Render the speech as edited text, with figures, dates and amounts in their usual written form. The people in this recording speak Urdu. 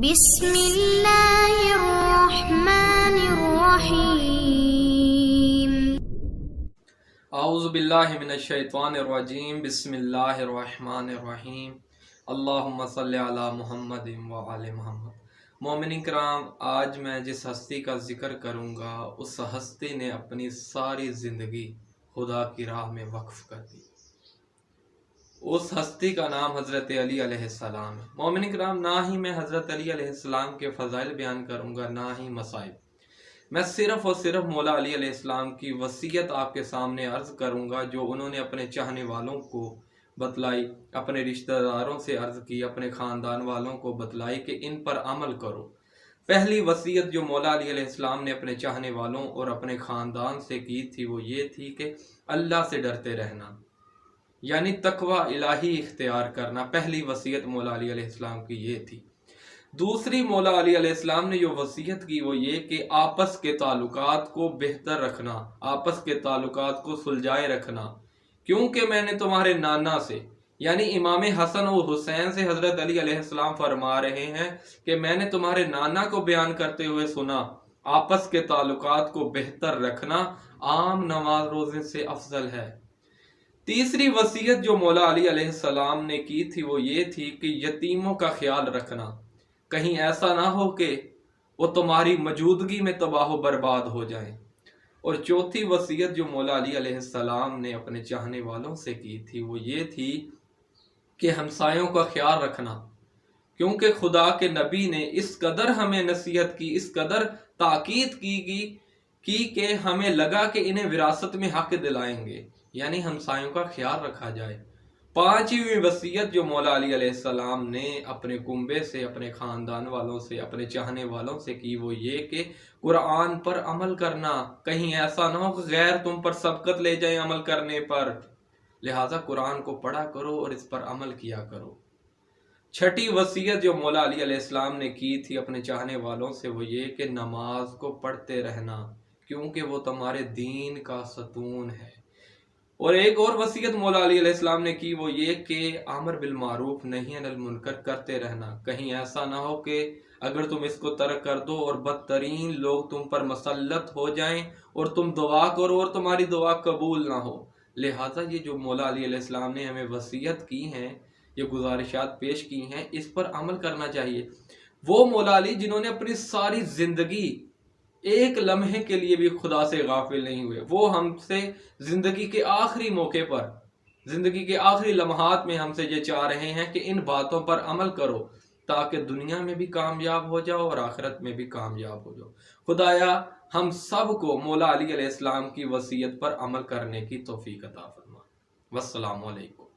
بسم اللہ الرحمن الرحیم۔ اعوذ باللہ من الشیطان الرجیم، بسم اللہ الرحمن الرحیم، اللہم صلی علی محمد وآل محمد۔ مومنین کرام، آج میں جس ہستی کا ذکر کروں گا اس ہستی نے اپنی ساری زندگی خدا کی راہ میں وقف کر دی۔ اس ہستی کا نام حضرت علی علیہ السلام ہے۔ مومنین کرام، نہ ہی میں حضرت علی علیہ السلام کے فضائل بیان کروں گا، نہ ہی مصائب۔ میں صرف اور صرف مولا علی علیہ السلام کی وصیت آپ کے سامنے عرض کروں گا، جو انہوں نے اپنے چاہنے والوں کو بتلائی، اپنے رشتہ داروں سے عرض کی، اپنے خاندان والوں کو بتلائی کہ ان پر عمل کرو۔ پہلی وصیت جو مولا علی علیہ السلام نے اپنے چاہنے والوں اور اپنے خاندان سے کی تھی وہ یہ تھی کہ اللہ سے ڈرتے رہنا، یعنی تقوی الہی اختیار کرنا۔ پہلی وصیت مولا علی علیہ السلام کی یہ تھی۔ دوسری مولا علی علیہ السلام نے جو وصیت کی وہ یہ کہ آپس کے تعلقات کو بہتر رکھنا، آپس کے تعلقات کو سلجھائے رکھنا، کیونکہ میں نے تمہارے نانا سے یعنی امام حسن و حسین سے حضرت علی علیہ السلام فرما رہے ہیں کہ میں نے تمہارے نانا کو بیان کرتے ہوئے سنا، آپس کے تعلقات کو بہتر رکھنا عام نماز روزے سے افضل ہے۔ تیسری وصیت جو مولا علی علیہ السلام نے کی تھی وہ یہ تھی کہ یتیموں کا خیال رکھنا، کہیں ایسا نہ ہو کہ وہ تمہاری موجودگی میں تباہ و برباد ہو جائیں۔ اور چوتھی وصیت جو مولا علی علیہ السلام نے اپنے چاہنے والوں سے کی تھی وہ یہ تھی کہ ہمسایوں کا خیال رکھنا، کیونکہ خدا کے نبی نے اس قدر ہمیں نصیحت کی، اس قدر تاکید کی کہ ہمیں لگا کہ انہیں وراثت میں حق دلائیں گے، یعنی ہمسایوں کا خیال رکھا جائے۔ پانچویں وصیت جو مولا علی علیہ السلام نے اپنے کنبے سے، اپنے خاندان والوں سے، اپنے چاہنے والوں سے کی وہ یہ کہ قرآن پر عمل کرنا، کہیں ایسا نہ ہو کہ غیر تم پر سبقت لے جائیں عمل کرنے پر، لہٰذا قرآن کو پڑھا کرو اور اس پر عمل کیا کرو۔ چھٹی وصیت جو مولا علی علیہ السلام نے کی تھی اپنے چاہنے والوں سے وہ یہ کہ نماز کو پڑھتے رہنا، کیونکہ وہ تمہارے دین کا ستون ہے۔ اور ایک اور وصیت مولا علی علیہ السلام نے کی وہ یہ کہ امر بالمعروف نہی عن المنکر کرتے رہنا، کہیں ایسا نہ ہو کہ اگر تم اس کو ترک کر دو اور بدترین لوگ تم پر مسلط ہو جائیں اور تم دعا کرو اور تمہاری دعا قبول نہ ہو۔ لہٰذا یہ جو مولا علی علیہ السلام نے ہمیں وصیت کی ہیں، یہ گزارشات پیش کی ہیں، اس پر عمل کرنا چاہیے۔ وہ مولا علی جنہوں نے اپنی ساری زندگی ایک لمحے کے لیے بھی خدا سے غافل نہیں ہوئے، وہ ہم سے زندگی کے آخری موقع پر، زندگی کے آخری لمحات میں ہم سے یہ چاہ رہے ہیں کہ ان باتوں پر عمل کرو تاکہ دنیا میں بھی کامیاب ہو جاؤ اور آخرت میں بھی کامیاب ہو جاؤ۔ خدایا ہم سب کو مولا علی علیہ السلام کی وصیت پر عمل کرنے کی توفیق عطا فرما۔ والسلام علیکم۔